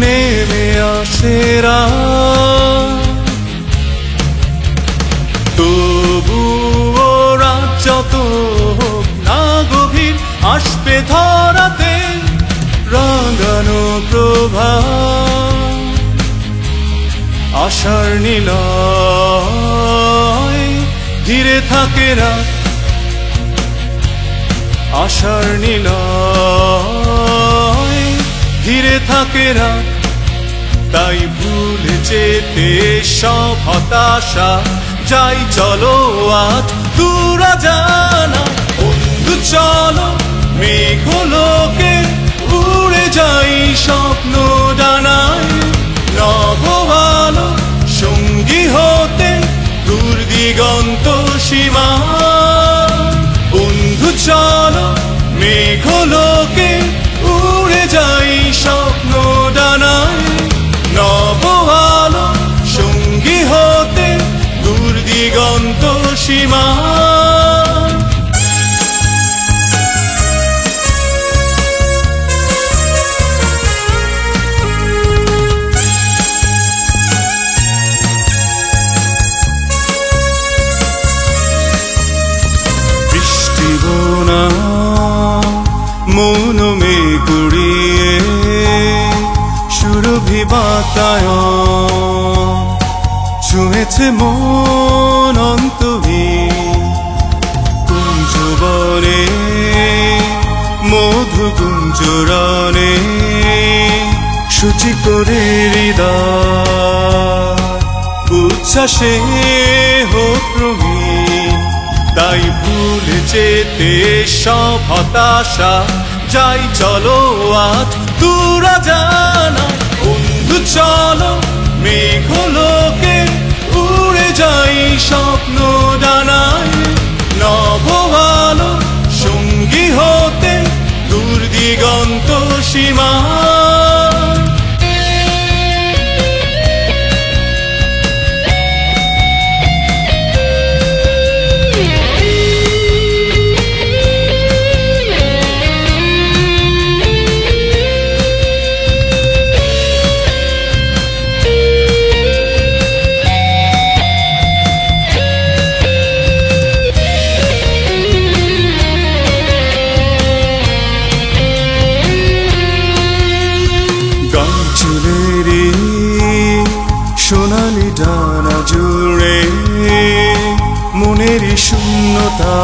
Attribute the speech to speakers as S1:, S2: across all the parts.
S1: নেমে আসে রাত। তবুও রাত যত হোক না গভীর, আসবে ধরাতে রাঙানো প্রভাত। আশার নিলয় ঘিরে থাকে রাত, আশার নিলয় ঘিরে থাকে রাত। তাই ভুলে যেতে সব হতাশা, যাই চলো আজ দূরা জানা। বন্ধু চলো মেঘলোকে উড়ে যাই স্বপ্ন ডানায়, নবভালো সঙ্গী হতে দূর দিগন্ত সীমা। বন্ধু চলো মেঘলোকে উড়ে যাই স্বপ্ন ডানায়, নবভালো সঙ্গী হতে দূর দিগন্ত সীমা। মন মে কুড়িয়ে সুরভি বাতায়ন, ছুঁয়েছে মন অন্তহীন কুঞ্জবনে মধু কুঞ্জরণে। সূচি করে হৃদয় উচ্ছ্বাসে হোক রঙিন। তাই ভুলে যেতে সব হতাশা, যাই চলো আজ দূরা জানা। বন্ধু চলো মেঘলোকে উড়ে যাই স্বপ্ন ডানায়, নবভালো সঙ্গী হতে দূর দিগন্ত সীমা। সোনালি ডানা জুড়ে মনেরই শূন্যতা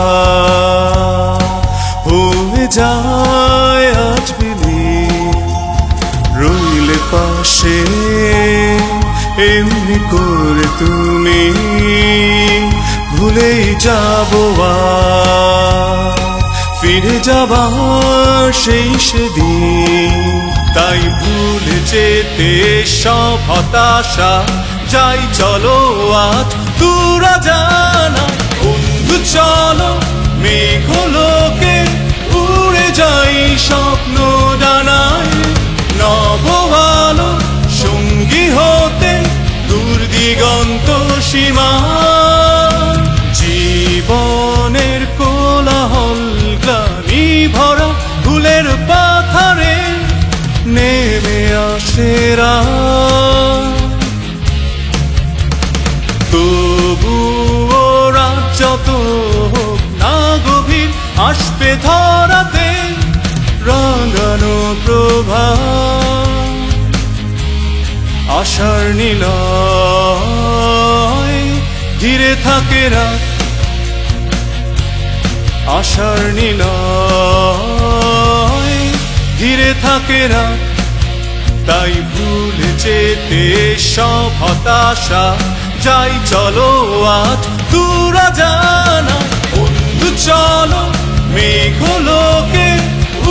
S1: হয়ে যায় আজ বিলীন। রইলে পাশে এমনি করে তুমি, ভুলেই যাবো ফিরে যাবার সেই সেদিন। তাই ভুলে যেতে সব হতাশা, যাই চলো আজ দূরা জানা। বন্ধু চলো মেঘলোকে উড়ে যাই স্বপ্ন ডানায়, নবভালো সঙ্গী হতে দূর দিগন্ত সীমা। জীবনের কোলাহল গ্লানি ভরা ফুলের পাথারে নেমে আসে রাত। তবুও রাত যত হোক না গভীর, আসবে ধরাতে রাঙানো প্রভাত। আশার নিলয় ঘিরে থাকে রাত, আশার নিলয় ঘিরে থাকে রাত। তাই ভুলে যেতে সব হতাশা, যাই চলো আজ দূরা জানা। বন্ধু চলো মেঘলোকে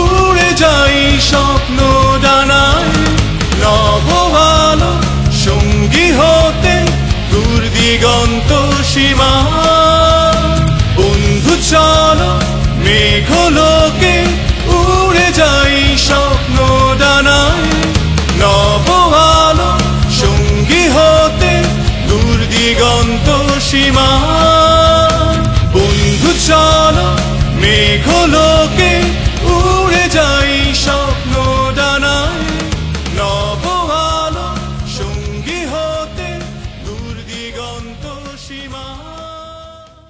S1: উড়ে যাই স্বপ্ন ডানায়, নবভালো সঙ্গী হতে দূর দিগন্ত সীমা। বন্ধু চলো মেঘলোকে উড়ে যাই স্বপ্ন ডানায়, নবভালো সঙ্গী হতে দূর দিগন্ত সীমা।